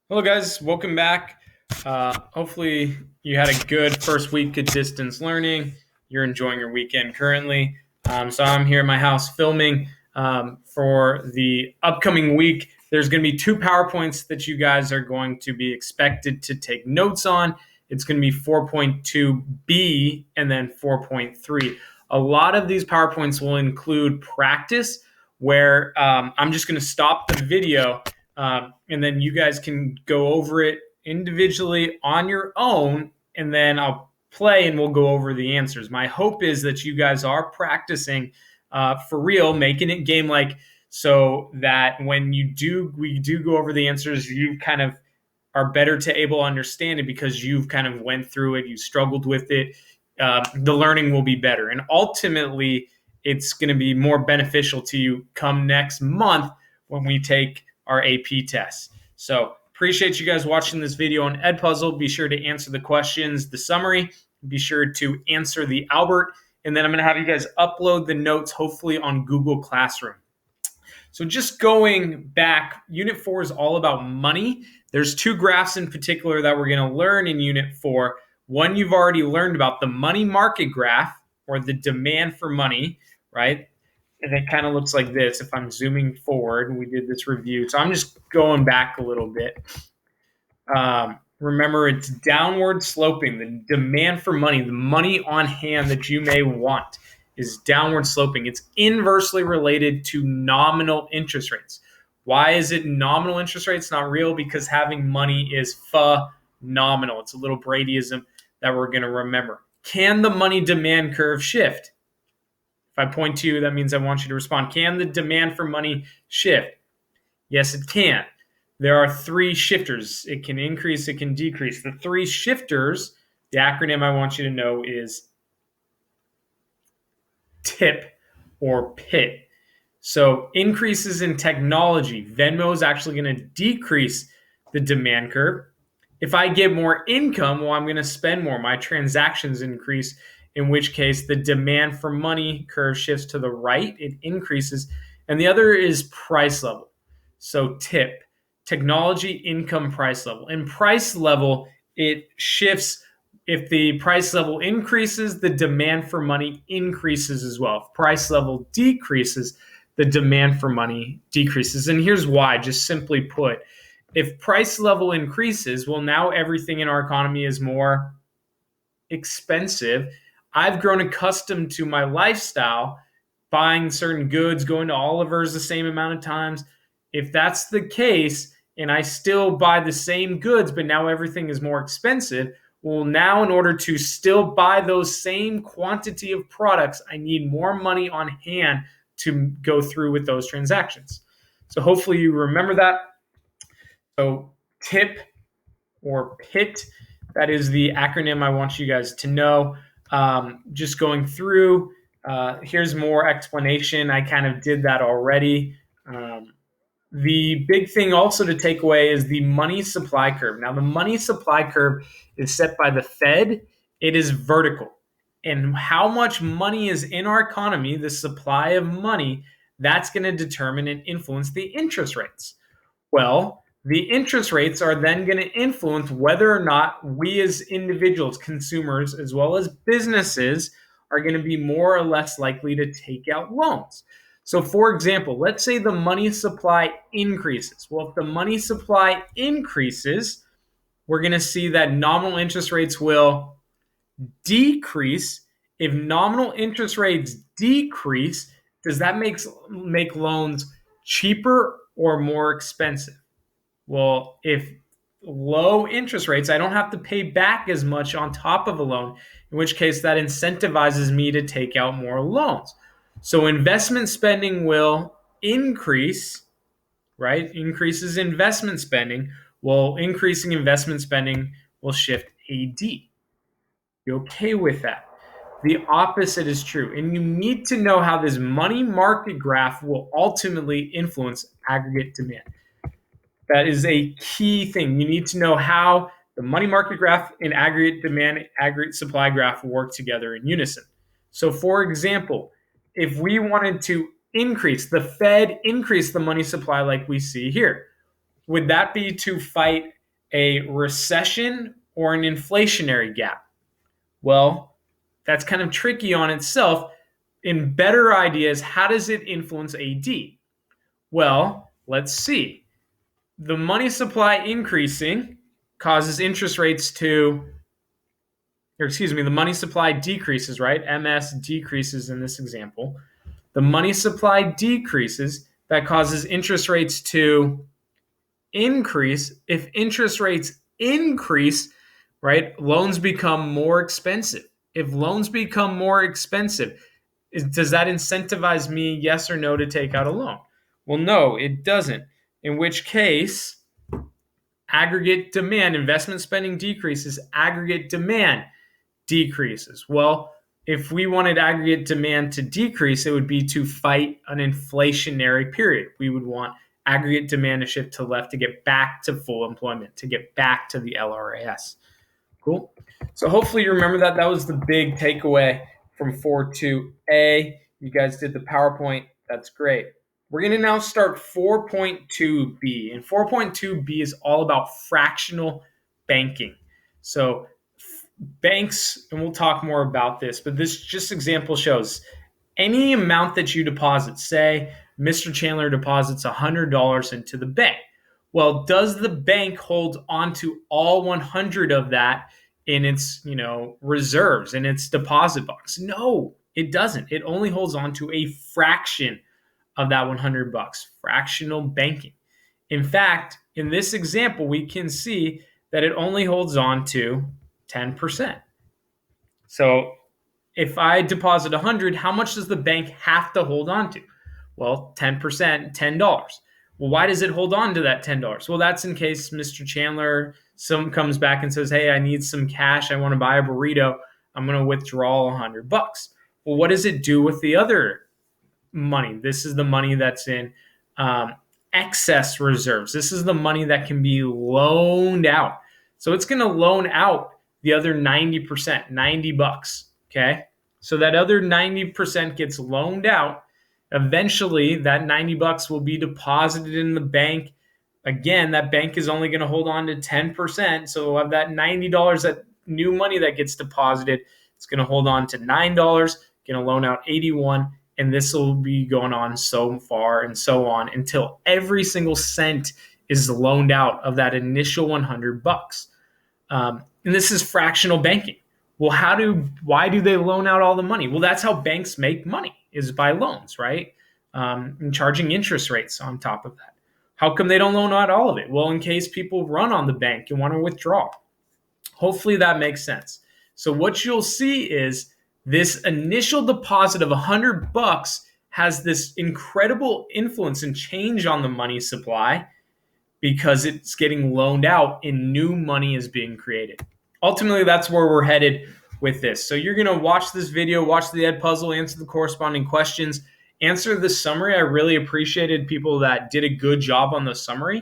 Hello, guys. Welcome back. Hopefully, you had a good first week of distance learning. You're enjoying your weekend currently. So, I'm here in my house filming for the upcoming week. There's going to be two PowerPoints that you guys are going to be expected to take notes on. It's going to be 4.2B and then 4.3. A lot of these PowerPoints will include practice where I'm just going to stop the video and then you guys can go over it individually on your own, and then I'll play and we'll go over the answers. My hope is that you guys are practicing for real, making it game like, so that when we do go over the answers, you kind of are better to able to understand it because you've kind of went through it, you struggled with it. The learning will be better, and ultimately, it's going to be more beneficial to you come next month when we take our AP tests. So appreciate you guys watching this video on Edpuzzle. Be sure to answer the questions, the summary. Be sure to answer the Albert, and then I'm going to have you guys upload the notes, hopefully on Google Classroom. So just going back, Unit 4 is all about money. There's two graphs in particular that we're going to learn in Unit 4. One you've already learned about, the money market graph, or the demand for money, right? And it kind of looks like this if I'm zooming forward. We did this review. So I'm just going back a little bit. Remember, it's downward sloping. The demand for money, the money on hand that you may want, is downward sloping. It's inversely related to nominal interest rates. Why is it nominal interest rates, not real? Because having money is phenomenal. It's a little Bradyism that we're going to remember. Can the money demand curve shift? If I point to you, that means I want you to respond. Can the demand for money shift? Yes, it can. There are three shifters. It can increase, it can decrease. The three shifters, the acronym I want you to know is TIP or PIT. So increases in technology. Venmo is actually going to decrease the demand curve. If I get more income, well, I'm going to spend more. My transactions increase, in which case the demand for money curve shifts to the right. It increases. And the other is price level. So TIP, technology, income, price level. In price level, it shifts. If the price level increases, the demand for money increases as well. If price level decreases, the demand for money decreases. And here's why, just simply put. If price level increases, well, now everything in our economy is more expensive. I've grown accustomed to my lifestyle, buying certain goods, going to Oliver's the same amount of times. If that's the case, and I still buy the same goods, but now everything is more expensive, well, now in order to still buy those same quantity of products, I need more money on hand to go through with those transactions. So hopefully you remember that. So TIP or PIT, that is the acronym I want you guys to know. Just going through, here's more explanation. I kind of did that already. The big thing also to take away is the money supply curve. Now, the money supply curve is set by the Fed. It is vertical. And how much money is in our economy, the supply of money, that's going to determine and influence the interest rates. Well, the interest rates are then going to influence whether or not we as individuals, consumers, as well as businesses, are going to be more or less likely to take out loans. So, for example, let's say the money supply increases. Well, if the money supply increases, we're going to see that nominal interest rates will decrease. If nominal interest rates decrease, does that make loans cheaper or more expensive? Well, if low interest rates, I don't have to pay back as much on top of a loan, in which case that incentivizes me to take out more loans. So investment spending will increase, right? Increases investment spending. Well, increasing investment spending will shift AD. You okay with that? The opposite is true. And you need to know how this money market graph will ultimately influence aggregate demand. That is a key thing. You need to know how the money market graph and aggregate demand, aggregate supply graph work together in unison. So, for example, if we wanted to increase, the Fed increase the money supply like we see here, would that be to fight A recession or an inflationary gap? Well, that's kind of tricky on itself. In better ideas, how does it influence AD? Well, let's see. The money supply increasing causes interest rates to, or excuse me, the money supply decreases, right? MS decreases in this example. The money supply decreases, that causes interest rates to increase. If interest rates increase, right, loans become more expensive. If loans become more expensive, does that incentivize me, yes or no, to take out a loan? Well, no, it doesn't. In which case, aggregate demand, investment spending decreases, aggregate demand decreases. Well, if we wanted aggregate demand to decrease, it would be to fight an inflationary period. We would want aggregate demand to shift to the left to get back to full employment, to get back to the LRAS. Cool. So hopefully you remember that. That was the big takeaway from 4.2a. You guys did the PowerPoint. That's great. We're going to now start 4.2b. And 4.2b is all about fractional banking. So banks, and we'll talk more about this, but this just example shows any amount that you deposit, say Mr. Chandler deposits $100 into the bank. Well, does the bank hold onto all 100 of that in its, reserves, in its deposit box? No, it doesn't. It only holds on to a fraction of that 100 bucks, fractional banking. In fact, in this example, we can see that it only holds on to 10%. So if I deposit 100, how much does the bank have to hold on to? Well, 10%, $10. Well, why does it hold on to that $10? Well, that's in case Mr. Chandler comes back and says, "Hey, I need some cash. I want to buy a burrito. I'm going to withdraw 100 bucks." Well, what does it do with the other money? This is the money that's in excess reserves. This is the money that can be loaned out. So it's going to loan out the other 90%, 90 bucks. Okay. So that other 90% gets loaned out. Eventually, that 90 bucks will be deposited in the bank. Again, that bank is only going to hold on to 10%. So of that $90, that new money that gets deposited, it's going to hold on to $9, going to loan out 81, and this will be going on so far and so on until every single cent is loaned out of that initial 100 bucks. And this is fractional banking. Well, why do they loan out all the money? Well, that's how banks make money, is by loans, right? And charging interest rates on top of that. How come they don't loan out all of it? Well, in case people run on the bank and want to withdraw. Hopefully that makes sense. So what you'll see is this initial deposit of 100 bucks has this incredible influence and change on the money supply because it's getting loaned out and new money is being created. Ultimately, that's where we're headed with this. So you're going to watch this video, watch the Ed Puzzle, answer the corresponding questions, answer the summary. I really appreciated people that did a good job on the summary.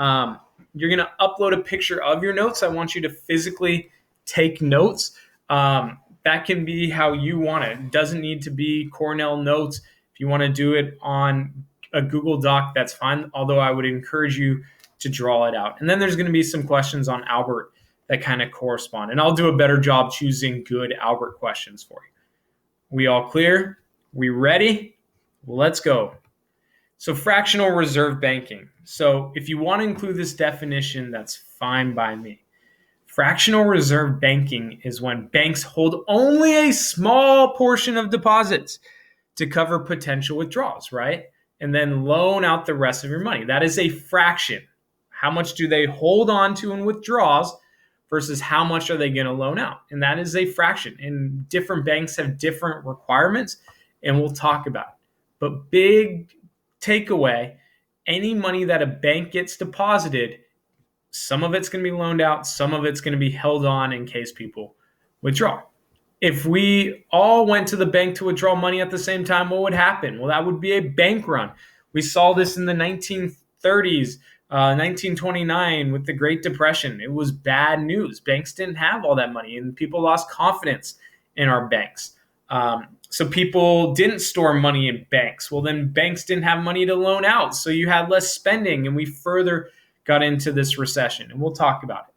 You're going to upload a picture of your notes. I want you to physically take notes. That can be how you want it. It doesn't need to be Cornell notes. If you want to do it on a Google Doc, that's fine, although I would encourage you to draw it out. And then there's going to be some questions on Albert that kind of correspond. And I'll do a better job choosing good Albert questions for you. We all clear? We ready? Let's go. So fractional reserve banking. So if you want to include this definition, that's fine by me. Fractional reserve banking is when banks hold only a small portion of deposits to cover potential withdrawals, right? And then loan out the rest of your money. That is a fraction. How much do they hold on to in withdrawals versus how much are they going to loan out? And that is a fraction. And different banks have different requirements, and we'll talk about it. But big takeaway, any money that a bank gets deposited, some of it's going to be loaned out, some of it's going to be held on in case people withdraw. If we all went to the bank to withdraw money at the same time, what would happen? Well, that would be a bank run. We saw this in the 1930s, 1929 with the Great Depression. It was bad news. Banks didn't have all that money, and people lost confidence in our banks. So people didn't store money in banks. Well, then banks didn't have money to loan out, so you had less spending, and we further got into this recession, and we'll talk about it.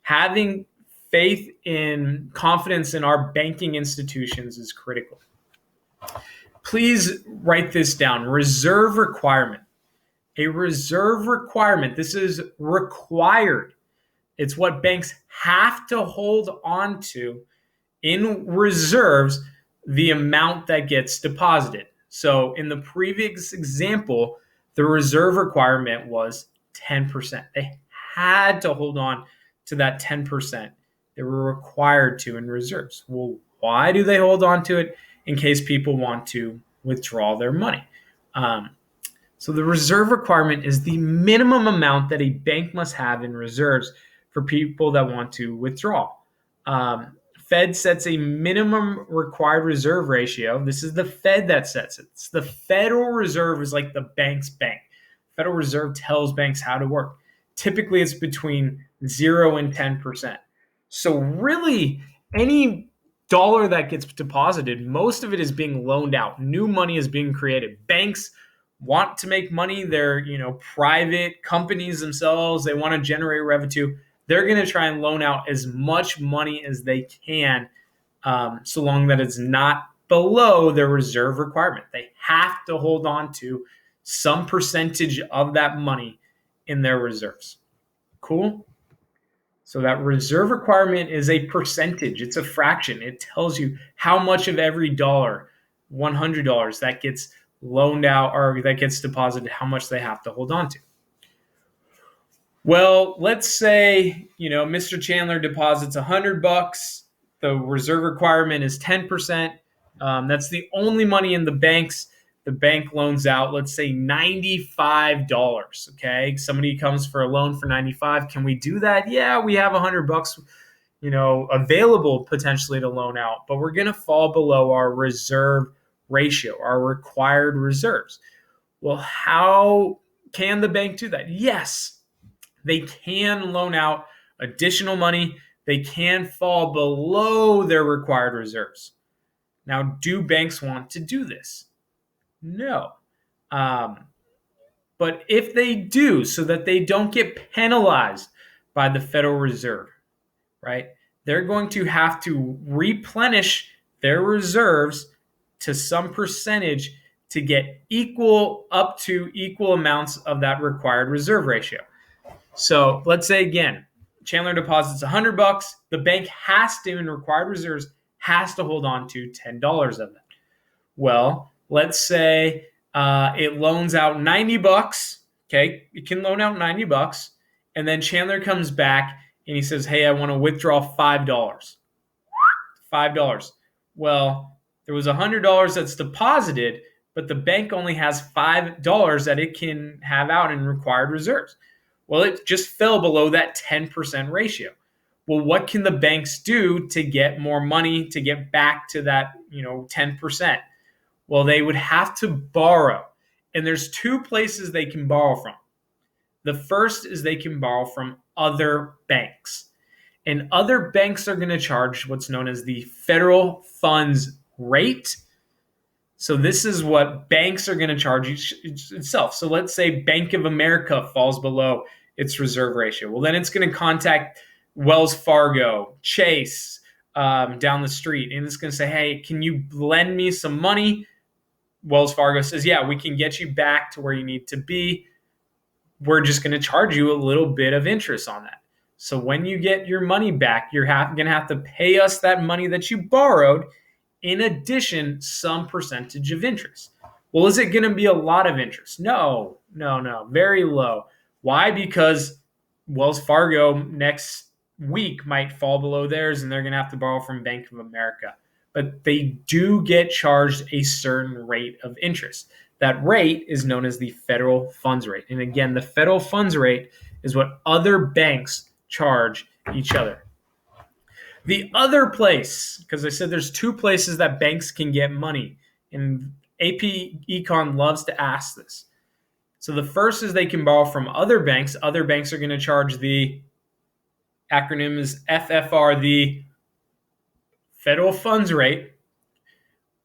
Having faith in confidence in our banking institutions is critical. Please write this down. Reserve requirement. A reserve requirement. This is required. It's what banks have to hold on to in reserves, the amount that gets deposited. So in the previous example, the reserve requirement was 10%. They had to hold on to that 10%. They were required to in reserves. Well, why do they hold on to it? In case people want to withdraw their money. So the reserve requirement is the minimum amount that a bank must have in reserves for people that want to withdraw. Fed sets a minimum required reserve ratio. This is the Fed that sets it. It's the Federal Reserve is like the bank's bank. Federal Reserve tells banks how to work. Typically, it's between 0 and 10%. So really, any dollar that gets deposited, most of it is being loaned out. New money is being created. Banks want to make money. They're, private companies themselves. They want to generate revenue. They're going to try and loan out as much money as they can, so long that it's not below their reserve requirement. They have to hold on to some percentage of that money in their reserves. Cool? So that reserve requirement is a percentage. It's a fraction. It tells you how much of every dollar, $100, that gets loaned out or that gets deposited, how much they have to hold on to. Well, let's say, Mr. Chandler deposits $100. The reserve requirement is 10%. That's the only money in the banks. The bank loans out, let's say $95. Okay. Somebody comes for a loan for 95. Can we do that? Yeah, we have $100, available potentially to loan out, but we're going to fall below our reserve ratio, our required reserves. Well, how can the bank do that? Yes, they can loan out additional money. They can fall below their required reserves. Now, do banks want to do this? No. But if they do, so that they don't get penalized by the Federal Reserve, right? They're going to have to replenish their reserves to some percentage to get up to equal amounts of that required reserve ratio. So let's say again, Chandler deposits $100. The bank has to, in required reserves, has to hold on to $10 of that. Well, let's say it loans out $90. Okay, it can loan out $90, and then Chandler comes back and he says, "Hey, I want to withdraw $5." $5. Well, there was $100 that's deposited, but the bank only has $5 that it can have out in required reserves. Well, it just fell below that 10% ratio. Well, what can the banks do to get more money to get back to that, 10%? Well, they would have to borrow. And there's two places they can borrow from. The first is they can borrow from other banks. And other banks are going to charge what's known as the federal funds rate. So this is what banks are going to charge itself. So let's say Bank of America falls below its reserve ratio. Well, then it's going to contact Wells Fargo, Chase, down the street. And it's going to say, "Hey, can you lend me some money?" Wells Fargo says, "Yeah, we can get you back to where you need to be. We're just going to charge you a little bit of interest on that. So when you get your money back, you're going to have to pay us that money that you borrowed, in addition, some percentage of interest." Well, is it going to be a lot of interest? No, very low. Why? Because Wells Fargo next week might fall below theirs and they're going to have to borrow from Bank of America. But they do get charged a certain rate of interest. That rate is known as the federal funds rate. And again, the federal funds rate is what other banks charge each other. The other place, because I said there's two places that banks can get money, and AP Econ loves to ask this. So the first is they can borrow from other banks. Other banks are going to charge the acronym is FFR, the federal funds rate,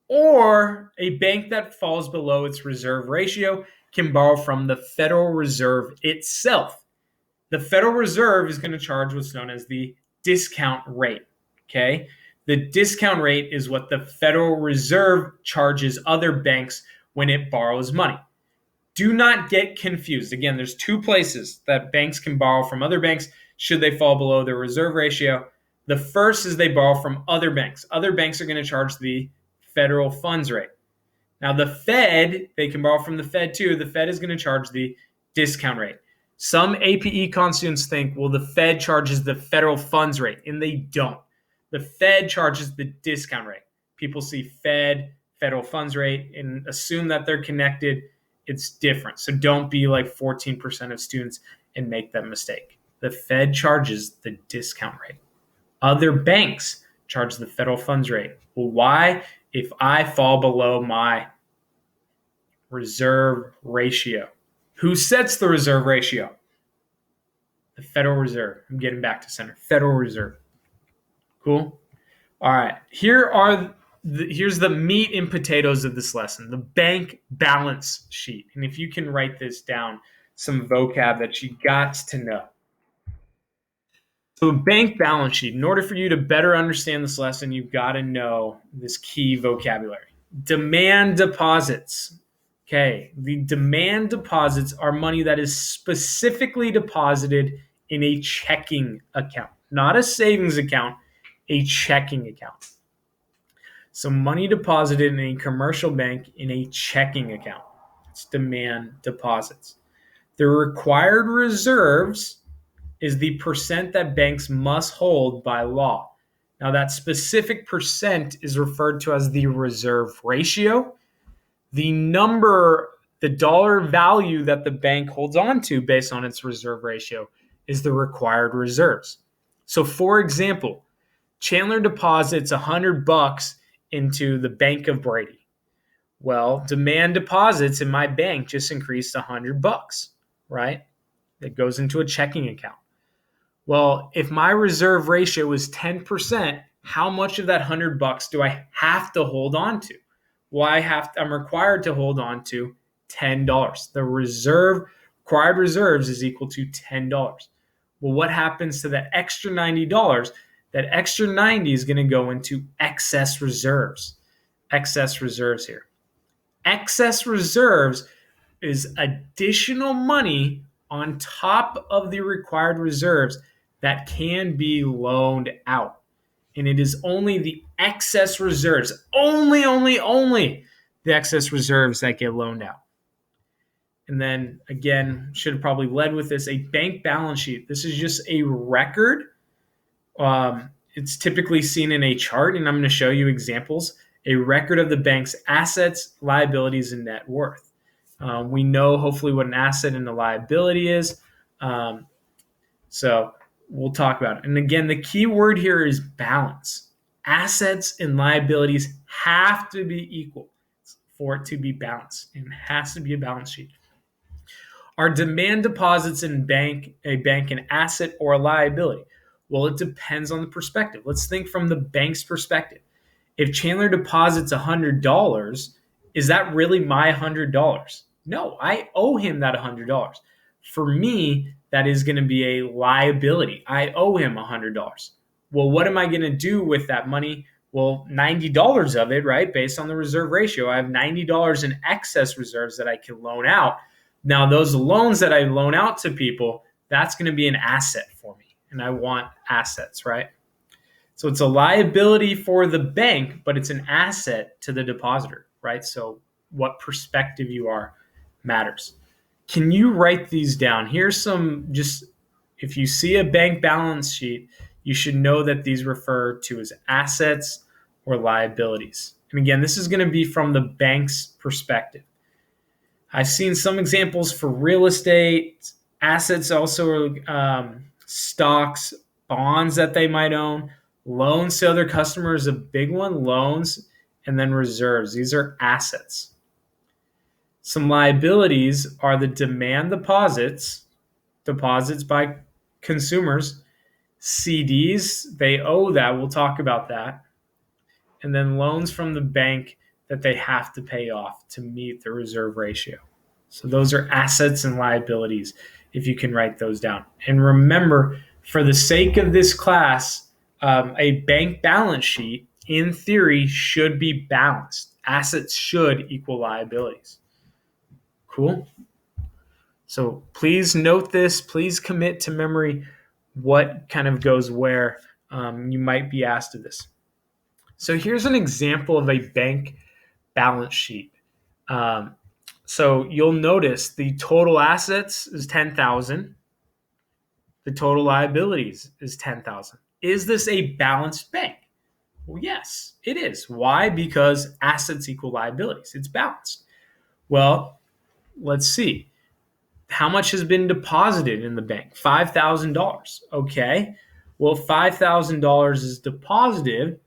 or a bank that falls below its reserve ratio can borrow from the Federal Reserve itself. The Federal Reserve is going to charge what's known as the discount rate. Okay. The discount rate is what the Federal Reserve charges other banks when it borrows money. Do not get confused. Again, there's two places that banks can borrow from other banks should they fall below their reserve ratio. The first is they borrow from other banks. Other banks are going to charge the federal funds rate. Now, the Fed, they can borrow from the Fed too. The Fed is going to charge the discount rate. Some APE students think, well, the Fed charges the federal funds rate, and they don't. The Fed charges the discount rate. People see Fed, federal funds rate, and assume that they're connected. It's different. So don't be like 14% of students and make that mistake. The Fed charges the discount rate. Other banks charge the federal funds rate. Well, why? If I fall below my reserve ratio. Who sets the reserve ratio? The Federal Reserve. I'm getting back to center. Federal Reserve. Cool? All right. Here's the meat and potatoes of this lesson, the bank balance sheet. And if you can write this down, some vocab that you got to know. So a bank balance sheet, in order for you to better understand this lesson, you've got to know this key vocabulary. Demand deposits. Okay, the demand deposits are money that is specifically deposited in a checking account, not a savings account, a checking account. So money deposited in a commercial bank in a checking account. It's demand deposits. The required reserves is the percent that banks must hold by law. Now, that specific percent is referred to as the reserve ratio. The number, the dollar value that the bank holds on to based on its reserve ratio is the required reserves. So, for example, Chandler deposits $100 into the Bank of Brady. Well, demand deposits in my bank just increased $100, right? That goes into a checking account. Well, if my reserve ratio is 10%, how much of that $100 do I have to hold on to? Well, I'm required to hold on to $10. The required reserves is equal to $10. Well, what happens to that extra $90? That extra 90 is going to go into excess reserves. Excess reserves here. Excess reserves is additional money on top of the required reserves that can be loaned out. And it is only the excess reserves, only the excess reserves that get loaned out. And then again, should have probably led with this, a bank balance sheet. This is just a record. It's typically seen in a chart, and I'm going to show you examples, a record of the bank's assets, liabilities, and net worth. We know hopefully what an asset and a liability is. So we'll talk about it. And again, the key word here is balance. Assets and liabilities have to be equal for it to be balanced. It has to be a balance sheet. Are demand deposits in a bank an asset or a liability? Well, it depends on the perspective. Let's think from the bank's perspective. If Chandler deposits $100, is that really my $100? No, I owe him that $100. For me, that is going to be a liability. I owe him $100. Well, what am I going to do with that money? Well, $90 of it, right, based on the reserve ratio, I have $90 in excess reserves that I can loan out. Now, those loans that I loan out to people, that's going to be an asset for me, and I want assets, right? So it's a liability for the bank, but it's an asset to the depositor, right? So what perspective you are matters. Can you write these down? Here's some, just if you see a bank balance sheet, you should know that these refer to as assets or liabilities. And again, this is going to be from the bank's perspective. I've seen some examples for real estate, assets also stocks, bonds that they might own, loans to other customers, a big one, loans, and then reserves. These are assets. Some liabilities are the demand deposits by consumers, CDs, they owe that. We'll talk about that. And then loans from the bank that they have to pay off to meet the reserve ratio. So those are assets and liabilities if you can write those down. And remember, for the sake of this class, a bank balance sheet, in theory, should be balanced. Assets should equal liabilities. Cool? So please note this. Please commit to memory what kind of goes where. You might be asked of this. So here's an example of a bank balance sheet. So you'll notice the total assets is 10,000. The total liabilities is 10,000. Is this a balanced bank? Well, yes, it is. Why? Because assets equal liabilities. It's balanced. Well, let's see. How much has been deposited in the bank? $5,000. Okay. Well, $5,000 is deposited,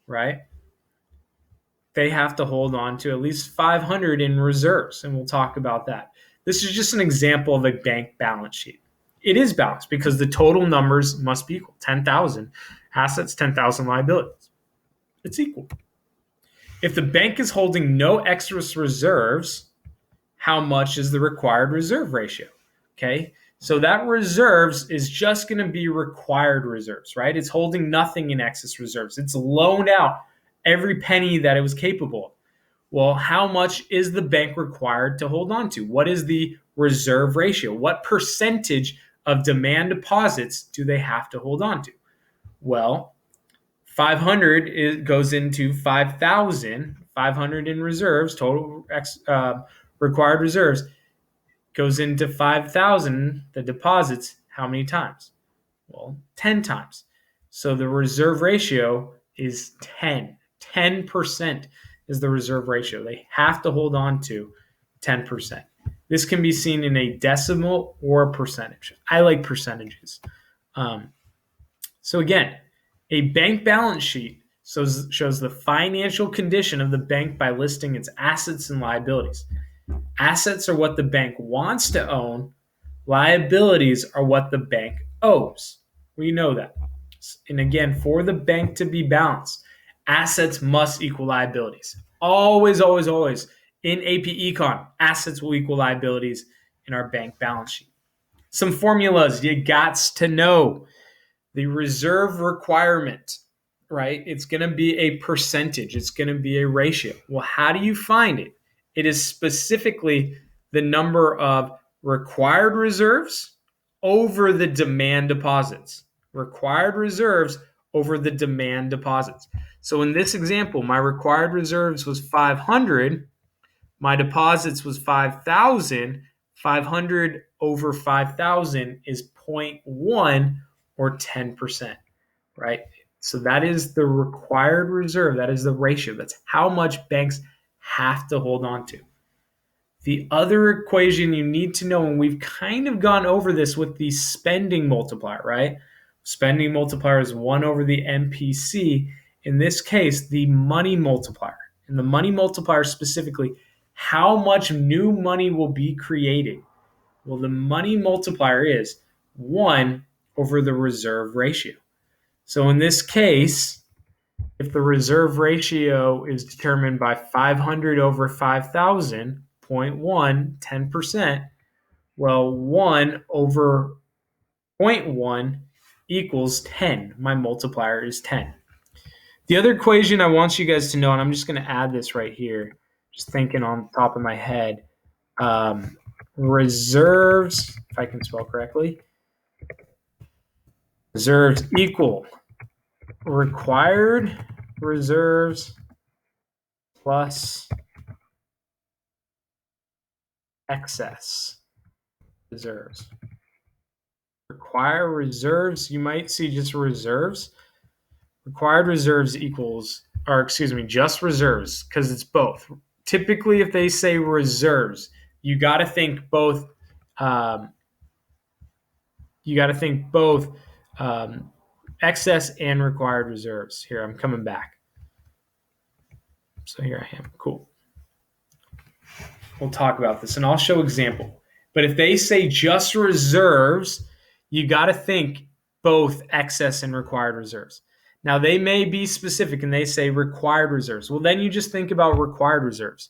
right? They have to hold on to at least 500 in reserves, and we'll talk about that. This is just an example of a bank balance sheet. It is balanced because the total numbers must be equal. 10,000 assets, 10,000 liabilities. It's equal. If the bank is holding no excess reserves, how much is the required reserve ratio? Okay, so that reserves is just going to be required reserves, right? It's holding nothing in excess reserves. It's loaned out every penny that it was capable of. Well, how much is the bank required to hold on to? What is the reserve ratio? What percentage of demand deposits do they have to hold on to? Well, 500 goes into 5,000. 500 in reserves, total required reserves, goes into 5,000, the deposits, how many times? Well, 10 times. So the reserve ratio is 10. 10% is the reserve ratio. They have to hold on to 10%. This can be seen in a decimal or a percentage. I like percentages. So again, a bank balance sheet shows the financial condition of the bank by listing its assets and liabilities. Assets are what the bank wants to own. Liabilities are what the bank owes. We know that. And again, for the bank to be balanced, assets must equal liabilities. Always, always, always. In AP Econ, assets will equal liabilities in our bank balance sheet. Some formulas you got to know. The reserve requirement, right? It's going to be a percentage. It's going to be a ratio. Well, how do you find it? It is specifically the number of required reserves over the demand deposits. Required reserves over the demand deposits. So in this example, my required reserves was 500. My deposits was 5,000. 500 over 5,000 is 0.1 or 10%, right? So that is the required reserve. That is the ratio. That's how much banks have to hold on to. The other equation you need to know, and we've kind of gone over this with the spending multiplier, right? Spending multiplier is 1 over the MPC. In this case, the money multiplier. And the money multiplier specifically, how much new money will be created? Well, the money multiplier is 1 over the reserve ratio. So in this case, if the reserve ratio is determined by 500 over 5,000, 0.1, 10%, well, 1 over 0.1 equals 10. My multiplier is 10. The other equation I want you guys to know, and I'm just going to add this right here, just thinking on top of my head, reserves, if I can spell correctly, reserves equal required reserves plus excess reserves. Required reserves, you might see just reserves. Required reserves equals, or excuse me, just reserves, because it's both. Typically, if they say reserves, you got to think both. Excess and required reserves. Here, I'm coming back. So here I am. Cool. We'll talk about this, and I'll show example. But if they say just reserves, you got to think both excess and required reserves. Now, they may be specific and they say required reserves. Well, then you just think about required reserves.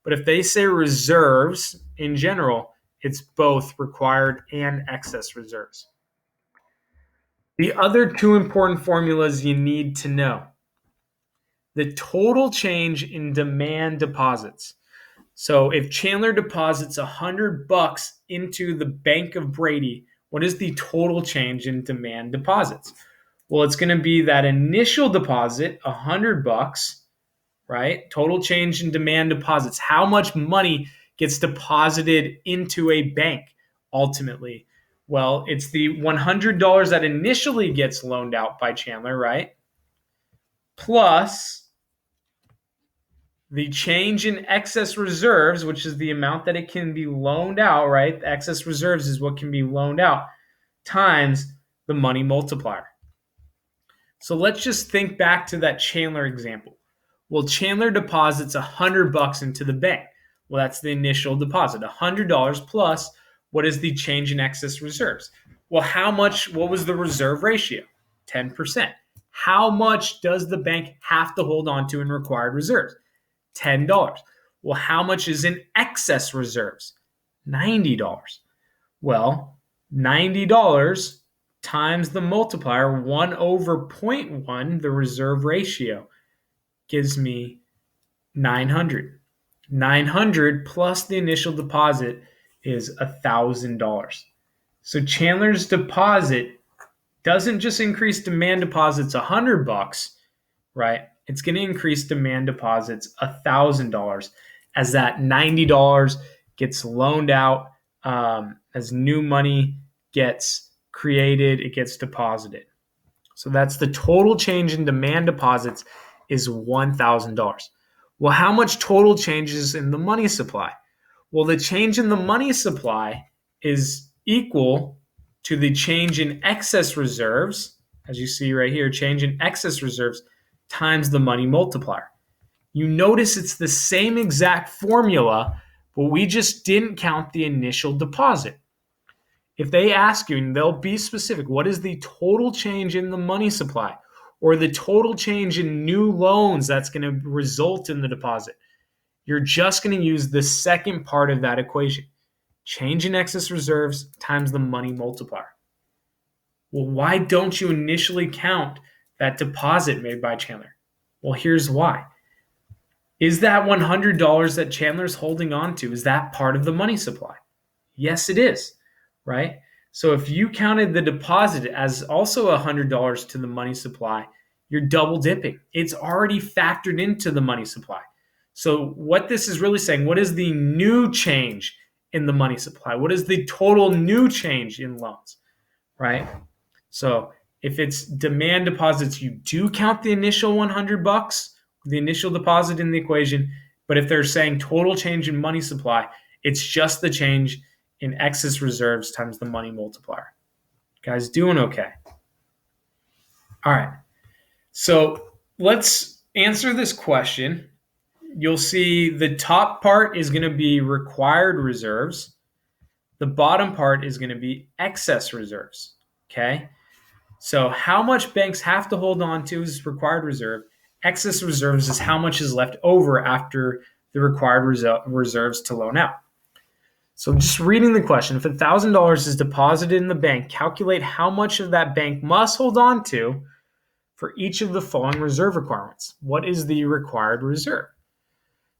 But if they say reserves in general, It's both required and excess reserves. The other two important formulas you need to know: the total change in demand deposits. So if Chandler deposits $100 into the Bank of Brady, what is the total change in demand deposits? Well, it's going to be that initial deposit, $100, right? Total change in demand deposits. How much money gets deposited into a bank ultimately? Well, it's the $100 that initially gets loaned out by Chandler, right? Plus the change in excess reserves, which is the amount that it can be loaned out, right? The excess reserves is what can be loaned out, times the money multiplier. So let's just think back to that Chandler example. Well, Chandler deposits $100 into the bank. Well, that's the initial deposit, $100 plus what is the change in excess reserves? Well, what was the reserve ratio? 10%. How much does the bank have to hold on to in required reserves? $10. Well, how much is in excess reserves? $90. Well, $90 times the multiplier, 1 over 0.1, the reserve ratio, gives me 900. 900 plus the initial deposit is $1,000. So Chandler's deposit doesn't just increase demand deposits $100, right? It's going to increase demand deposits $1,000 as that $90 gets loaned out, as new money gets created, it gets deposited. So that's the total change in demand deposits is $1,000. Well, how much total changes in the money supply? Well, the change in the money supply is equal to the change in excess reserves, as you see right here, change in excess reserves times the money multiplier. You notice it's the same exact formula, but we just didn't count the initial deposit. If they ask you, and they'll be specific, what is the total change in the money supply or the total change in new loans that's going to result in the deposit? You're just going to use the second part of that equation. Change in excess reserves times the money multiplier. Well, why don't you initially count that deposit made by Chandler? Well, here's why. Is that $100 that Chandler's holding on to, is that part of the money supply? Yes, it is, right? So if you counted the deposit as also $100 to the money supply, you're double dipping. It's already factored into the money supply. So what this is really saying, what is the new change in the money supply? What is the total new change in loans, right? So if it's demand deposits, you do count the initial $100, the initial deposit in the equation. But if they're saying total change in money supply, it's just the change in excess reserves times the money multiplier. Guys, doing okay? All right. So let's answer this question. You'll see the top part is going to be required reserves. The bottom part is going to be excess reserves. Okay. So how much banks have to hold on to is required reserve. Excess reserves is how much is left over after the required reserves to loan out. So just reading the question, if $1,000 is deposited in the bank, calculate how much of that bank must hold on to for each of the following reserve requirements. What is the required reserve?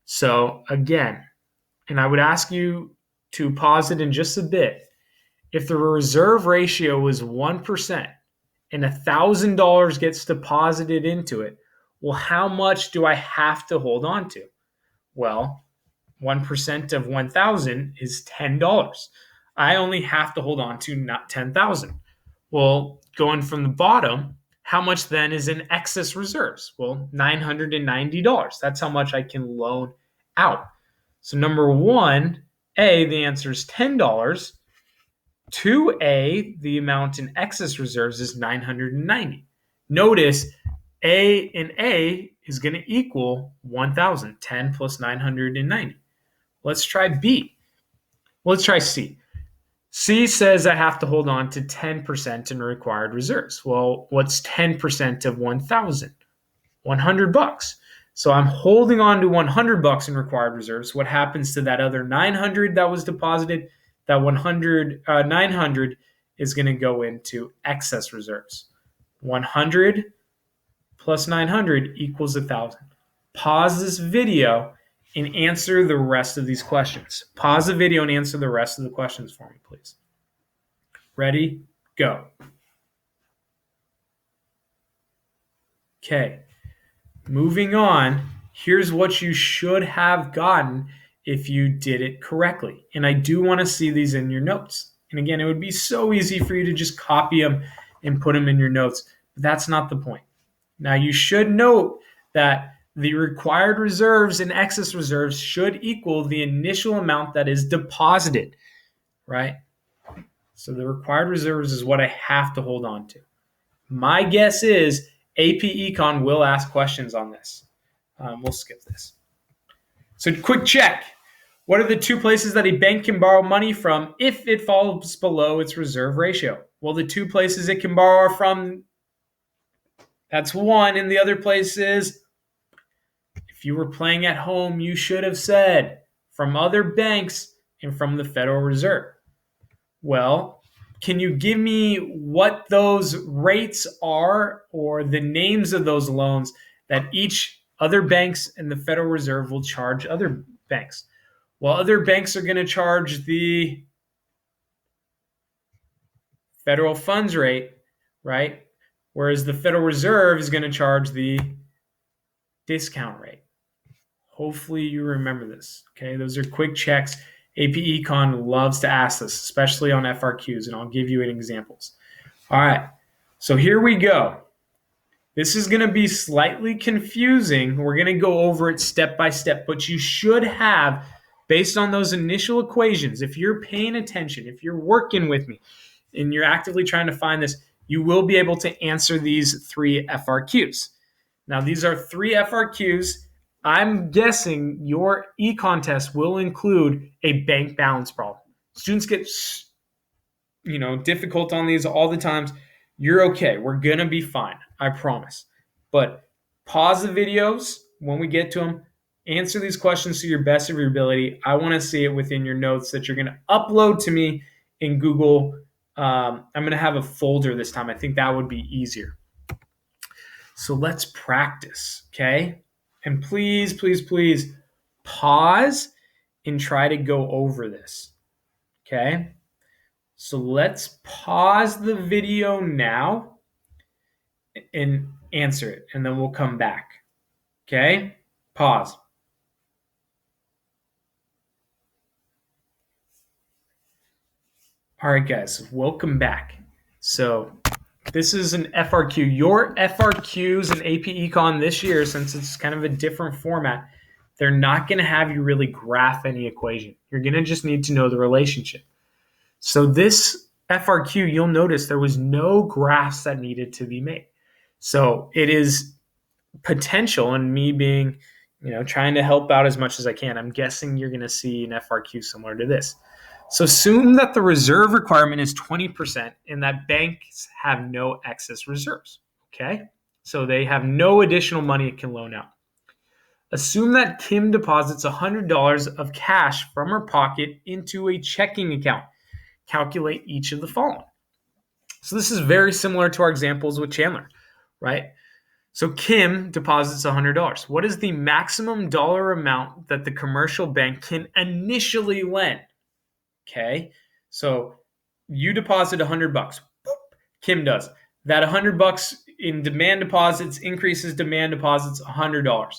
So again, and I would ask you to pause it in just a bit. If the reserve ratio was 1%, and $1,000 gets deposited into it, well, how much do I have to hold on to? Well, 1% of 1,000 is $10. I only have to hold on to not 10,000. Well, going from the bottom, how much then is in excess reserves? Well, $990. That's how much I can loan out. So number one, A, the answer is $10. 2A, the amount in excess reserves is 990. Notice A and A is going to equal 1,000. 10 plus 990. Let's try B. Let's try C. C says I have to hold on to 10% in required reserves. Well, what's 10% of 1,000? $100. So I'm holding on to $100 in required reserves. What happens to that other 900 that was deposited? that 900 is going to go into excess reserves. 100 plus 900 equals 1,000. Pause this video and answer the rest of these questions. Pause the video and answer the rest of the questions for me, please. Ready? Go. Okay. Moving on, here's what you should have gotten if you did it correctly. And I do want to see these in your notes. And again, it would be so easy for you to just copy them and put them in your notes, but that's not the point. Now, you should note that the required reserves and excess reserves should equal the initial amount that is deposited, right? So the required reserves is what I have to hold on to. My guess is AP Econ will ask questions on this. We'll skip this. So quick check. What are the two places that a bank can borrow money from if it falls below its reserve ratio? Well, the two places it can borrow from, that's one, and the other place is, if you were playing at home, you should have said from other banks and from the Federal Reserve. Well, can you give me what those rates are or the names of those loans that each other banks and the Federal Reserve will charge other banks? Well, other banks are going to charge the federal funds rate, right? Whereas the Federal Reserve is going to charge the discount rate. Hopefully you remember this, okay? Those are quick checks. AP Econ loves to ask this, especially on FRQs, and I'll give you examples. All right, so here we go. This is going to be slightly confusing. We're going to go over it step by step, but you should have, based on those initial equations, if you're paying attention, if you're working with me, and you're actively trying to find this, you will be able to answer these 3 FRQs. Now, these are 3 FRQs. I'm guessing your econ test will include a bank balance problem. Students get, difficult on these all the times. You're okay. We're going to be fine. I promise. But pause the videos when we get to them. Answer these questions to your best of your ability. I want to see it within your notes that you're going to upload to me in Google. I'm going to have a folder this time. I think that would be easier. So let's practice, okay? And please, please, please pause and try to go over this, okay? So let's pause the video now and answer it, and then we'll come back, okay? Pause. All right, guys, welcome back. So this is an FRQ. Your FRQs and AP Econ this year, since it's kind of a different format, they're not going to have you really graph any equation. You're going to just need to know the relationship. So this FRQ, you'll notice there was no graphs that needed to be made. So it is potential, and me being, trying to help out as much as I can, I'm guessing you're going to see an FRQ similar to this. So assume that the reserve requirement is 20% and that banks have no excess reserves, okay? So they have no additional money it can loan out. Assume that Kim deposits $100 of cash from her pocket into a checking account. Calculate each of the following. So this is very similar to our examples with Chandler, right? So Kim deposits $100. What is the maximum dollar amount that the commercial bank can initially lend? Okay, so you deposit $100. Boop, Kim does. That $100 in demand deposits increases demand deposits $100.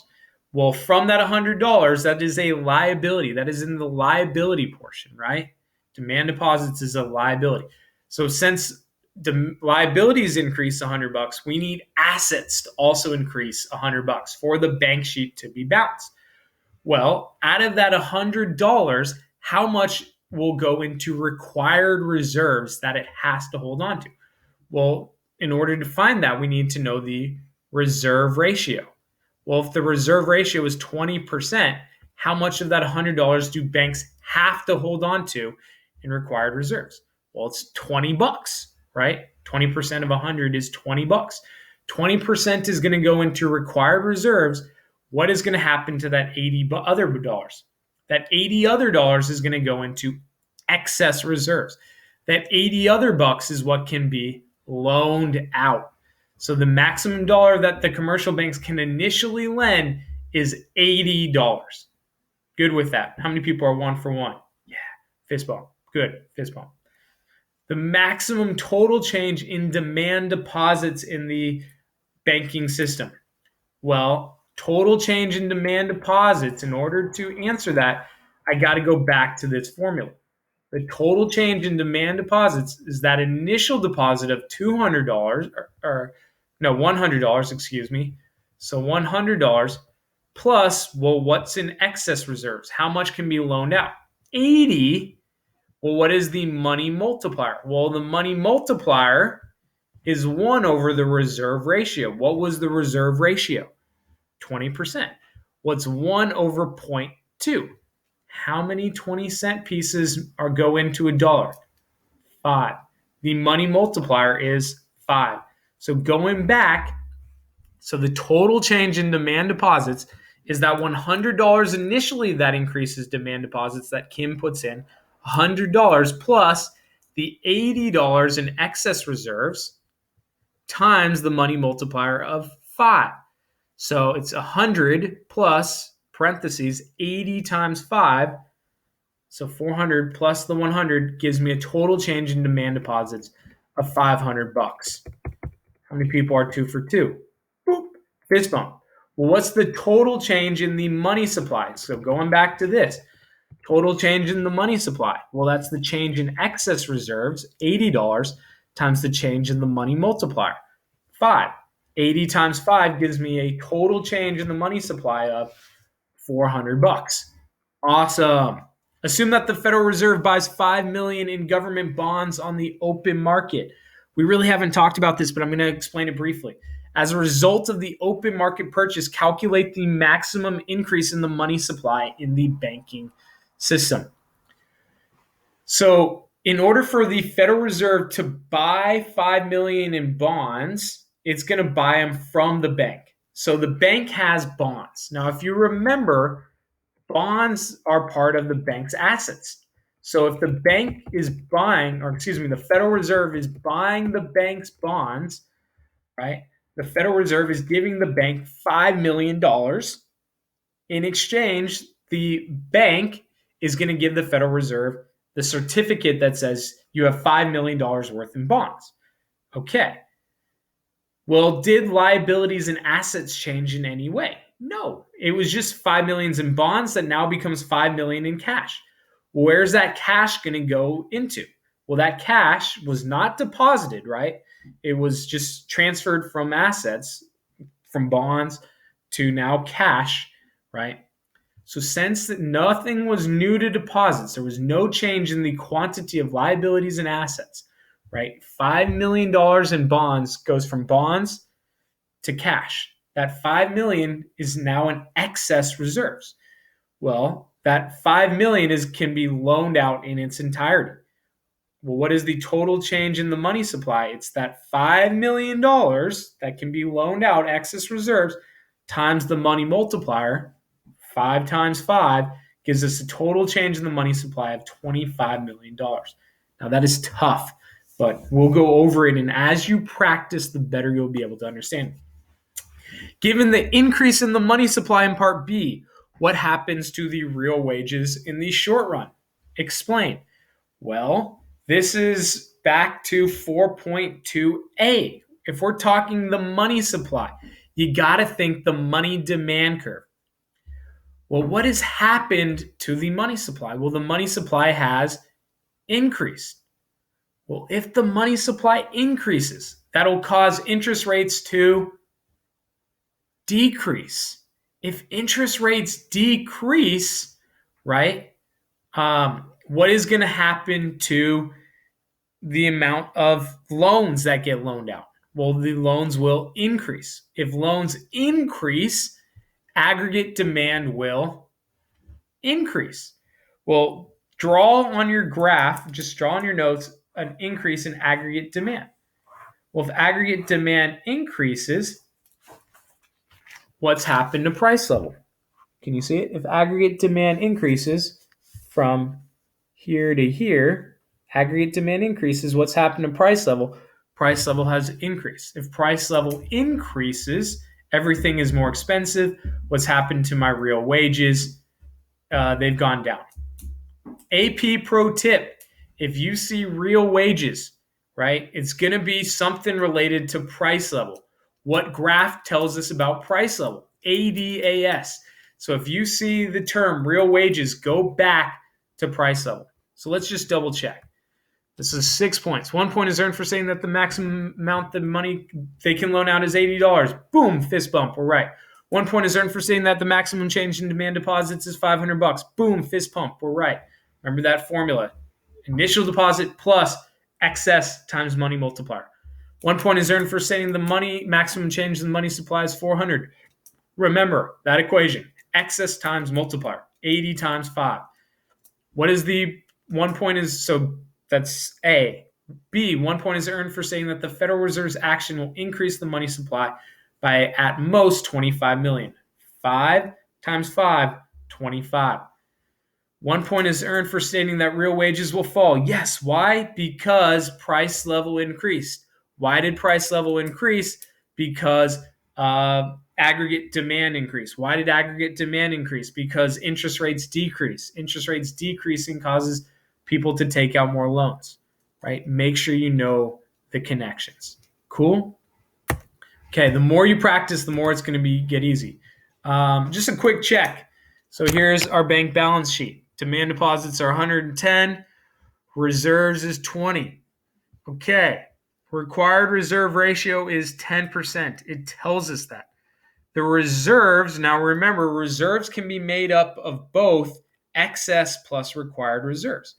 Well, from that $100, that is a liability. That is in the liability portion, right? Demand deposits is a liability. So since the liabilities increase $100, we need assets to also increase $100 for the bank sheet to be balanced. Well, out of that $100, how much will go into required reserves that it has to hold on to? Well, in order to find that, we need to know the reserve ratio. Well, if the reserve ratio is 20%, how much of that $100 do banks have to hold on to in required reserves? Well, it's $20, right? 20% of 100 is $20. 20% is going to go into required reserves. What is going to happen to that $80 other dollars? That $80 other dollars is going to go into excess reserves. That 80 other bucks is what can be loaned out. So the maximum dollar that the commercial banks can initially lend is $80. Good with that. How many people are one for one? Yeah, fist bump. Good, fist bump. The maximum total change in demand deposits in the banking system. Well, total change in demand deposits, in order to answer that, I got to go back to this formula. The total change in demand deposits is that initial deposit of $200 or no, $100, excuse me. So $100 plus, well, what's in excess reserves? How much can be loaned out? 80. Well, what is the money multiplier? Well, the money multiplier is 1 over the reserve ratio. What was the reserve ratio? 20%. What's 1 over 0.2? How many 20-cent pieces go into a dollar? 5. The money multiplier is 5. So going back, so the total change in demand deposits is that $100 initially that increases demand deposits that Kim puts in, $100 plus the $80 in excess reserves times the money multiplier of 5. So it's 100 plus parentheses 80 times 5. So 400 plus the 100 gives me a total change in demand deposits of 500 bucks. How many people are 2 for 2? Boop. Fist bump. Well, what's the total change in the money supply? So going back to this, total change in the money supply. Well, that's the change in excess reserves, $80 times the change in the money multiplier, 5. 80 times 5 gives me a total change in the money supply of 400 bucks. Awesome. Assume that the Federal Reserve buys 5 million in government bonds on the open market. We really haven't talked about this, but I'm going to explain it briefly. As a result of the open market purchase, calculate the maximum increase in the money supply in the banking system. So, in order for the Federal Reserve to buy 5 million in bonds, it's going to buy them from the bank. So the bank has bonds. Now, if you remember, bonds are part of the bank's assets. So if the bank is buying, or excuse me, the Federal Reserve is buying the bank's bonds, right? The Federal Reserve is giving the bank $5 million. In exchange, the bank is going to give the Federal Reserve the certificate that says you have $5 million worth in bonds. Okay. Well, did liabilities and assets change in any way? No. It was just $5 million in bonds that now becomes $5 million in cash. Where's that cash going to go into? Well, that cash was not deposited, right? It was just transferred from assets, from bonds to now cash, right? So since nothing was new to deposits, there was no change in the quantity of liabilities and assets, right? $5 million in bonds goes from bonds to cash. That $5 million is now in excess reserves. Well, that $5 million can be loaned out in its entirety. Well, what is the total change in the money supply? It's that $5 million that can be loaned out, excess reserves, times the money multiplier. 5 times 5 gives us a total change in the money supply of $25 million. Now, that is tough, but we'll go over it, and as you practice, the better you'll be able to understand it. Given the increase in the money supply in Part B, what happens to the real wages in the short run? Explain. Well, this is back to 4.2a. If we're talking the money supply, you got to think the money demand curve. Well, what has happened to the money supply? Well, the money supply has increased. Well, if the money supply increases, that'll cause interest rates to decrease. If interest rates decrease, right, what is going to happen to the amount of loans that get loaned out? Well, the loans will increase. If loans increase, aggregate demand will increase. Well, draw on your graph, just draw on your notes, an increase in aggregate demand. Well, if aggregate demand increases, what's happened to price level? Can you see it? If aggregate demand increases from here to here, aggregate demand increases. What's happened to price level? Price level has increased. If price level increases, everything is more expensive. What's happened to my real wages? They've gone down. AP pro tip, if you see real wages, right, it's going to be something related to price level. What graph tells us about price level? ADAS. So if you see the term real wages, go back to price level. So let's just double check. This is 6 points. 1 point is earned for saying that the maximum amount the money they can loan out is $80. Boom, fist bump. We're right. 1 point is earned for saying that the maximum change in demand deposits is $500. Boom, fist pump. We're right. Remember that formula. Initial deposit plus excess times money multiplier. 1 point is earned for saying the money maximum change in the money supply is 400. Remember that equation. Excess times multiplier. 80 times 5. What is the 1 point is, so that's A. B, 1 point is earned for saying that the Federal Reserve's action will increase the money supply by at most 25 million. 5 times 5, 25. 1 point is earned for stating that real wages will fall. Yes. Why? Because price level increased. Why did price level increase? Because aggregate demand increased. Why did aggregate demand increase? Because interest rates decrease. Interest rates decreasing causes people to take out more loans, right? Make sure you know the connections. Cool? Okay, the more you practice, the more it's going to get easy. Just a quick check. So here's our bank balance sheet. Demand deposits are 110. Reserves is 20. Okay. Required reserve ratio is 10%. It tells us that. The reserves, now remember, reserves can be made up of both excess plus required reserves.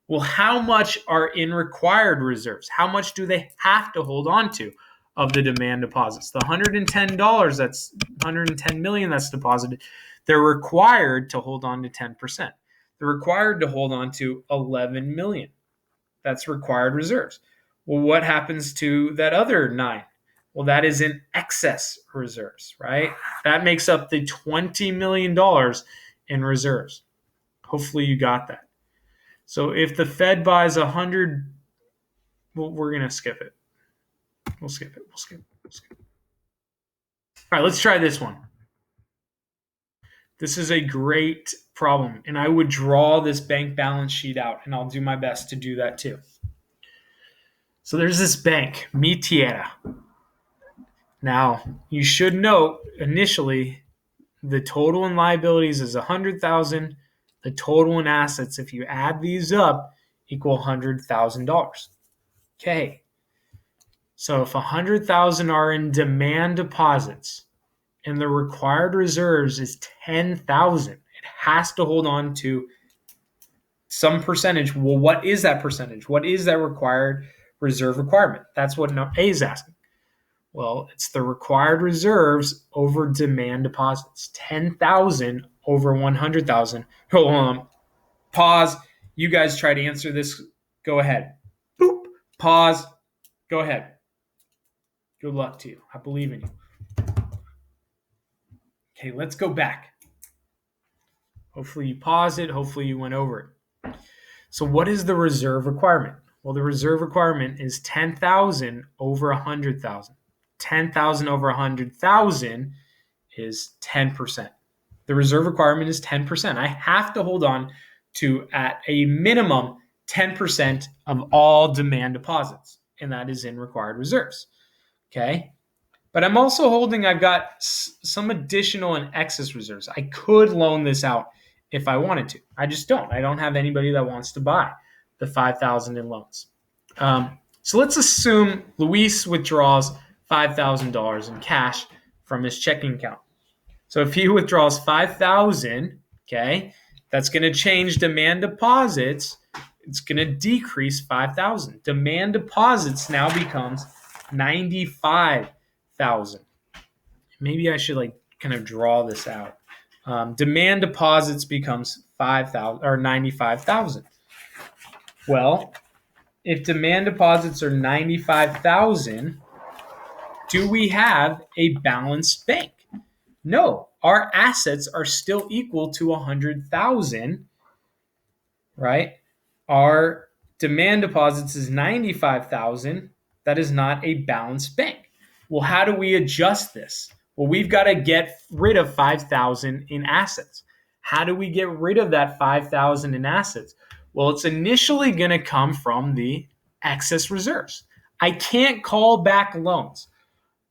Well, how much are in required reserves? How much do they have to hold on to of the demand deposits? The $110, that's $110 million that's deposited, they're required to hold on to 10%. They're required to hold on to 11 million. That's required reserves. Well, what happens to that other 9? Well, that is in excess reserves, right? That makes up the $20 million in reserves. Hopefully you got that. So if the Fed buys 100, well, we're going to skip it. We'll skip it. All right, let's try this one. This is a great problem, and I would draw this bank balance sheet out, and I'll do my best to do that too. So there's this bank, Mi Tierra. Now, you should note initially the total in liabilities is 100,000. The total in assets, if you add these up, equal $100,000. Okay. So if 100,000 are in demand deposits and the required reserves is 10,000, it has to hold on to some percentage. Well, what is that percentage? What is that required reserve requirement? That's what A is asking. Well, it's the required reserves over demand deposits. 10,000 over 100,000. Hold on. Pause. You guys try to answer this. Go ahead. Boop. Pause. Go ahead. Good luck to you. I believe in you. Okay, let's go back. Hopefully you paused it. Hopefully you went over it. So what is the reserve requirement? Well, the reserve requirement is 10,000 over 100,000. 10,000 over 100,000 is 10%. The reserve requirement is 10%. I have to hold on to, at a minimum, 10% of all demand deposits, and that is in required reserves. Okay? But I'm also holding, I've got some additional and excess reserves. I could loan this out if I wanted to. I just don't. I don't have anybody that wants to buy the 5,000 in loans. So let's assume Luis withdraws $5,000 in cash from his checking account. So if he withdraws 5,000, okay, that's going to change demand deposits. It's going to decrease 5,000. Demand deposits now becomes 95,000. Maybe I should kind of draw this out. Demand deposits becomes 5,000 or 95,000. Well, if demand deposits are 95,000, do we have a balanced bank? No, our assets are still equal to 100,000, right? Our demand deposits is 95,000. That is not a balanced bank. Well, how do we adjust this? Well, we've got to get rid of 5,000 in assets. How do we get rid of that 5,000 in assets? Well, it's initially going to come from the excess reserves. I can't call back loans,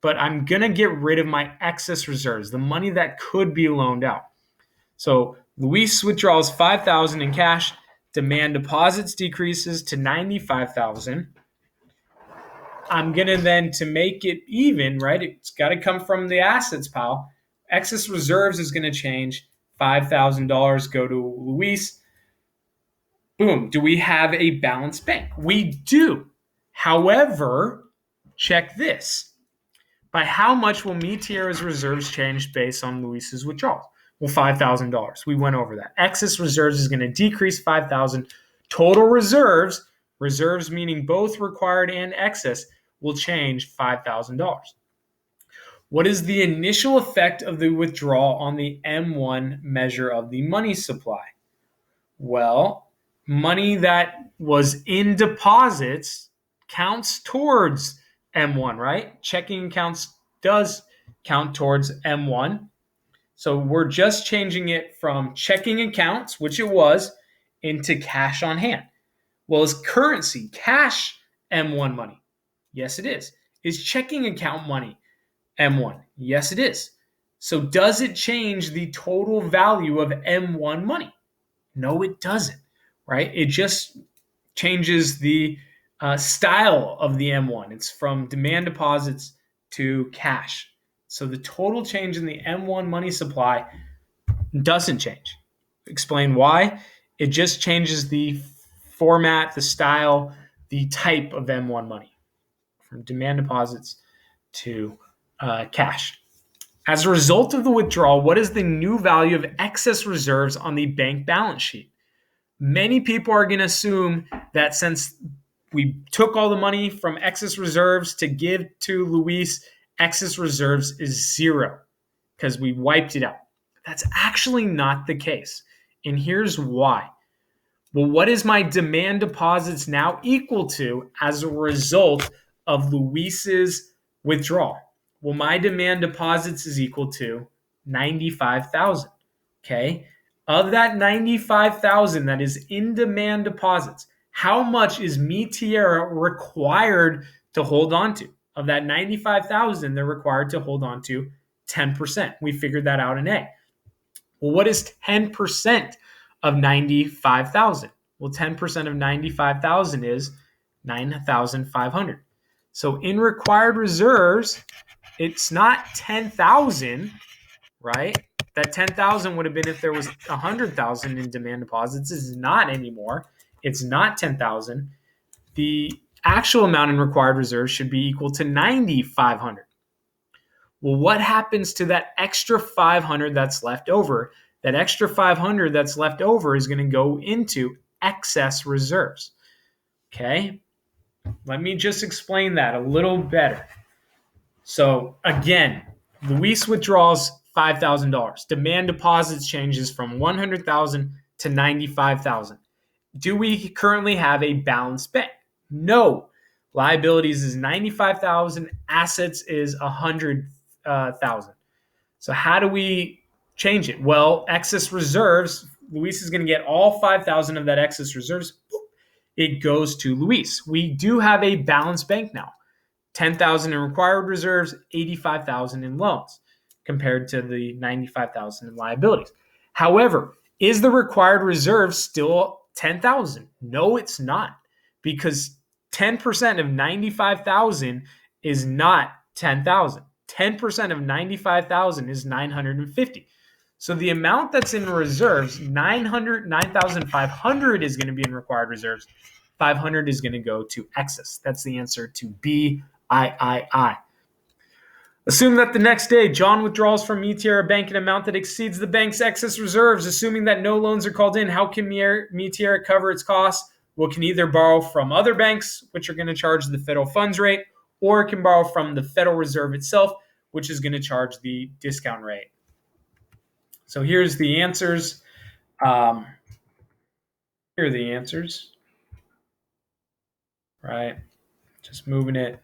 but I'm going to get rid of my excess reserves, the money that could be loaned out. So Luis withdraws 5,000 in cash. Demand deposits decreases to 95,000. I'm going to then, to make it even, right? It's got to come from the assets pile. Excess reserves is going to change. $5,000 go to Luis. Boom. Do we have a balanced bank? We do. However, check this. By how much will Mi Tierra's reserves change based on Luis's withdrawals? Well, $5,000. We went over that. Excess reserves is going to decrease 5,000. Total reserves, reserves meaning both required and excess, will change $5,000. What is the initial effect of the withdrawal on the M1 measure of the money supply? Well, money that was in deposits counts towards M1, right? Checking accounts does count towards M1. So we're just changing it from checking accounts, which it was, into cash on hand. Well, is currency, cash, M1 money? Yes, it is. Is checking account money M1? Yes, it is. So does it change the total value of M1 money? No, it doesn't, right? It just changes the style of the M1. It's from demand deposits to cash. So the total change in the M1 money supply doesn't change. Explain why. It just changes the format, the style, the type of M1 money from demand deposits to cash. As a result of the withdrawal, what is the new value of excess reserves on the bank balance sheet? Many people are going to assume that since we took all the money from excess reserves to give to Luis, excess reserves is zero because we wiped it out. That's actually not the case. And here's why. Well, what is my demand deposits now equal to as a result of Luis's withdrawal? Well, my demand deposits is equal to 95,000. Okay. Of that 95,000 that is in demand deposits, how much is Mi Tierra required to hold on to? Of that 95,000, they're required to hold on to 10%. We figured that out in A. Well, what is 10% of 95,000? Well, 10% of 95,000 is 9,500. So in required reserves, it's not 10,000, right? That 10,000 would have been if there was 100,000 in demand deposits. This is not anymore. It's not 10,000. The actual amount in required reserves should be equal to 9,500. Well, what happens to that extra 500 that's left over? That extra 500 that's left over is going to go into excess reserves. Okay? Let me just explain that a little better. So again, Luis withdraws $5,000. Demand deposits changes from 100,000 to 95,000. Do we currently have a balanced bank? No. Liabilities is 95,000. Assets is 100,000. So how do we change it? Well, excess reserves. Luis is going to get all 5,000 of that excess reserves. It goes to Luis. We do have a balanced bank now. 10,000 in required reserves, 85,000 in loans, compared to the 95,000 in liabilities. However, is the required reserve still 10,000? No, it's not, because 10% of 95,000 is not 10,000. 10% of 95,000 is 950. So the amount that's in reserves, 9,500 is going to be in required reserves. 500 is going to go to excess. That's the answer to B. I. Assume that the next day, John withdraws from Mi Tierra Bank an amount that exceeds the bank's excess reserves. Assuming that no loans are called in, how can Mi Tierra cover its costs? Well, it can either borrow from other banks, which are going to charge the federal funds rate, or it can borrow from the Federal Reserve itself, which is going to charge the discount rate. So here's the answers. Here are the answers. right? Just moving it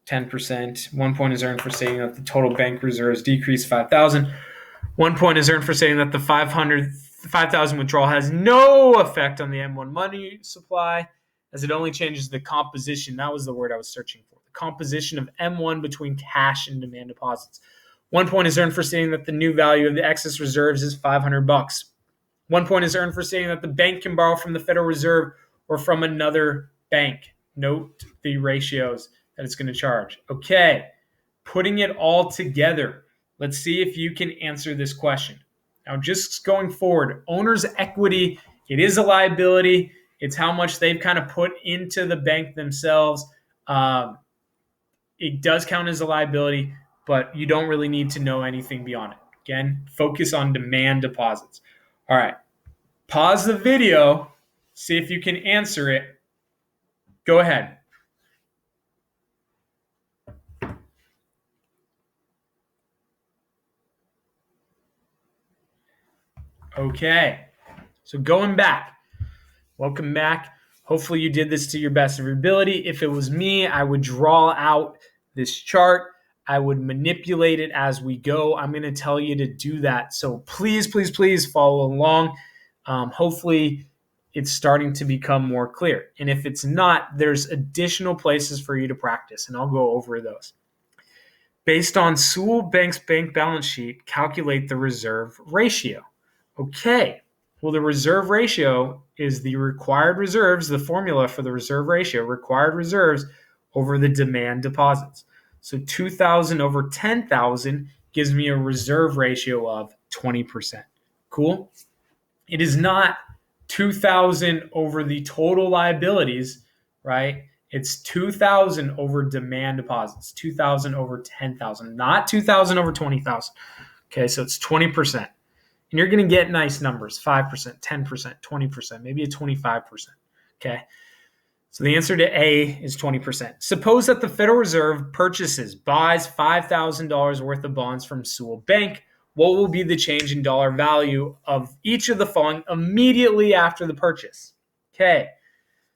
10%. 1 point is earned for stating that the total bank reserves decreased 5,000. 1 point is earned for stating that the 5,000 withdrawal has no effect on the M1 money supply, as it only changes the composition. That was the word I was searching for. The composition of M1 between cash and demand deposits. 1 point is earned for stating that the new value of the excess reserves is $500. 1 point is earned for stating that the bank can borrow from the Federal Reserve or from another bank. Note the ratios that it's going to charge. Okay, putting it all together, let's see if you can answer this question. Now, just going forward, owner's equity, it is a liability. It's how much they've kind of put into the bank themselves. It does count as a liability, but you don't really need to know anything beyond it. Again, focus on demand deposits. All right, pause the video, see if you can answer it. Go ahead. Okay, so going back, welcome back. Hopefully you did this to your best of your ability. If it was me, I would draw out this chart. I would manipulate it as we go. I'm going to tell you to do that. So please, please, please follow along. Hopefully it's starting to become more clear. And if it's not, there's additional places for you to practice, and I'll go over those. Based on Sewell Bank's bank balance sheet, calculate the reserve ratio. Okay, well, the reserve ratio is the required reserves, the formula for the reserve ratio, required reserves over the demand deposits. So 2,000 over 10,000 gives me a reserve ratio of 20%. Cool? It is not 2,000 over the total liabilities, right? It's 2,000 over demand deposits, 2,000 over 10,000, not 2,000 over 20,000. Okay, so it's 20%. And you're going to get nice numbers, 5%, 10%, 20%, maybe a 25%. Okay, so the answer to A is 20%. Suppose that the Federal Reserve buys $5,000 worth of bonds from Sewell Bank. What will be the change in dollar value of each of the following immediately after the purchase? Okay,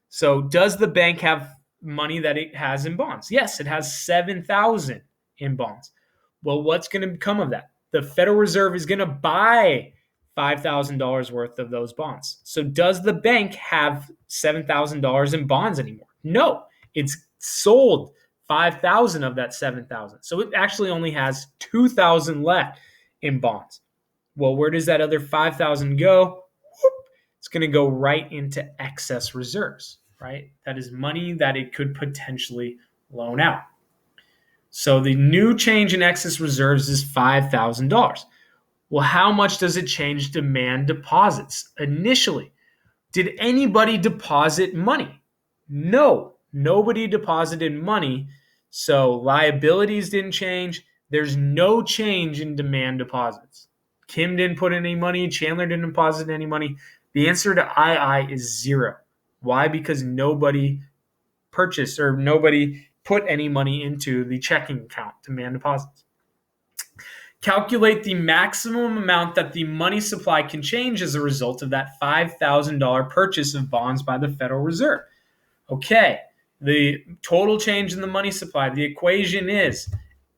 so does the bank have money that it has in bonds? Yes, it has $7,000 in bonds. Well, what's going to become of that? The Federal Reserve is going to buy $5,000 worth of those bonds. So does the bank have $7,000 in bonds anymore? No, it's sold 5,000 of that 7,000. So it actually only has 2,000 left in bonds. Well, where does that other 5,000 go? It's going to go right into excess reserves, right? That is money that it could potentially loan out. So the new change in excess reserves is $5,000. Well, how much does it change demand deposits initially? Did anybody deposit money? No, nobody deposited money. So liabilities didn't change. There's no change in demand deposits. Kim didn't put any money. Chandler didn't deposit any money. The answer to II is 0. Why? Because nobody purchased or nobody put any money into the checking account, demand deposits. Calculate the maximum amount that the money supply can change as a result of that $5,000 purchase of bonds by the Federal Reserve. Okay, the total change in the money supply, the equation is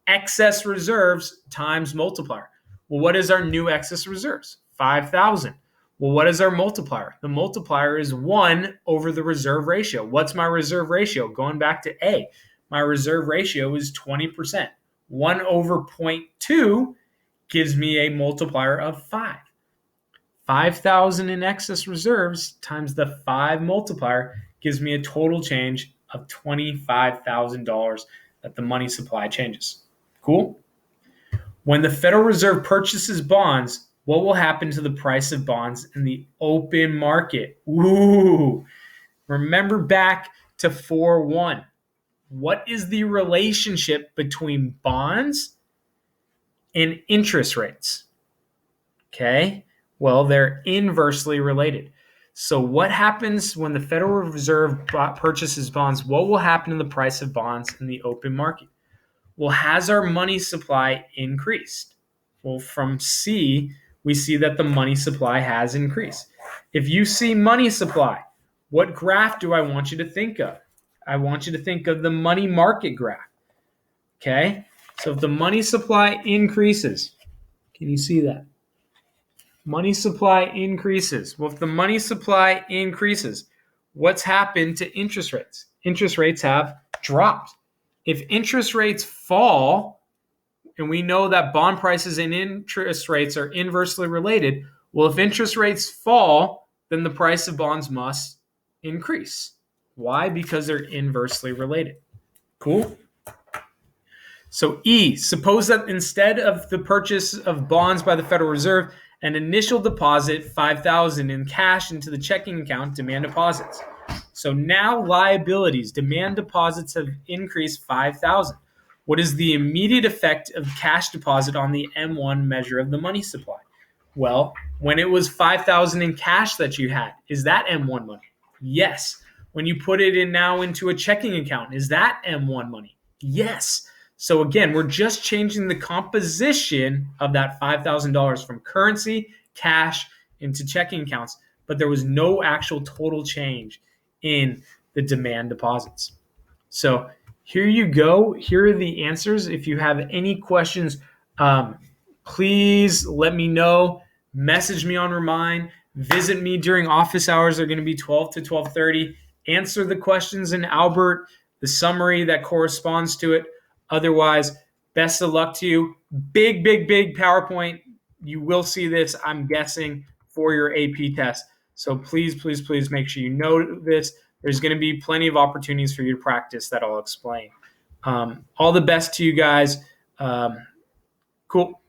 excess reserves times multiplier. Well, what is our new excess reserves? 5,000. Well, what is our multiplier? The multiplier is 1 over the reserve ratio. What's my reserve ratio? Going back to A, my reserve ratio is 20%. 1 over 0.2 gives me a multiplier of 5. 5,000 in excess reserves times the 5 multiplier gives me a total change of $25,000 that the money supply changes. Cool? When the Federal Reserve purchases bonds, what will happen to the price of bonds in the open market? Ooh, remember back to 4.1. What is the relationship between bonds and interest rates? Okay, well, they're inversely related. So what happens when the Federal Reserve purchases bonds? What will happen to the price of bonds in the open market? Well, has our money supply increased? Well, from C, we see that the money supply has increased. If you see money supply, what graph do I want you to think of? I want you to think of the money market graph. Okay? So if the money supply increases, can you see that? Money supply increases. Well, if the money supply increases, what's happened to interest rates? Interest rates have dropped. If interest rates fall, and we know that bond prices and interest rates are inversely related, well, if interest rates fall, then the price of bonds must increase. Why? Because they're inversely related. Cool? So E, suppose that instead of the purchase of bonds by the Federal Reserve, an initial deposit, 5,000 in cash into the checking account, demand deposits. So now liabilities, demand deposits have increased 5,000. What is the immediate effect of cash deposit on the M1 measure of the money supply? Well, when it was 5,000 in cash that you had, is that M1 money? Yes. When you put it in now into a checking account, is that M1 money? Yes. So again, we're just changing the composition of that $5,000 from currency, cash, into checking accounts, but there was no actual total change in the demand deposits. So here you go. Here are the answers. If you have any questions, please let me know. Message me on Remind. Visit me during office hours. They're going to be 12 to 12:30. Answer the questions in Albert, the summary that corresponds to it. Otherwise, best of luck to you. Big, big, big PowerPoint. You will see this, I'm guessing, for your AP test. So please, please, please make sure you know this. There's going to be plenty of opportunities for you to practice that I'll explain. All the best to you guys. Cool.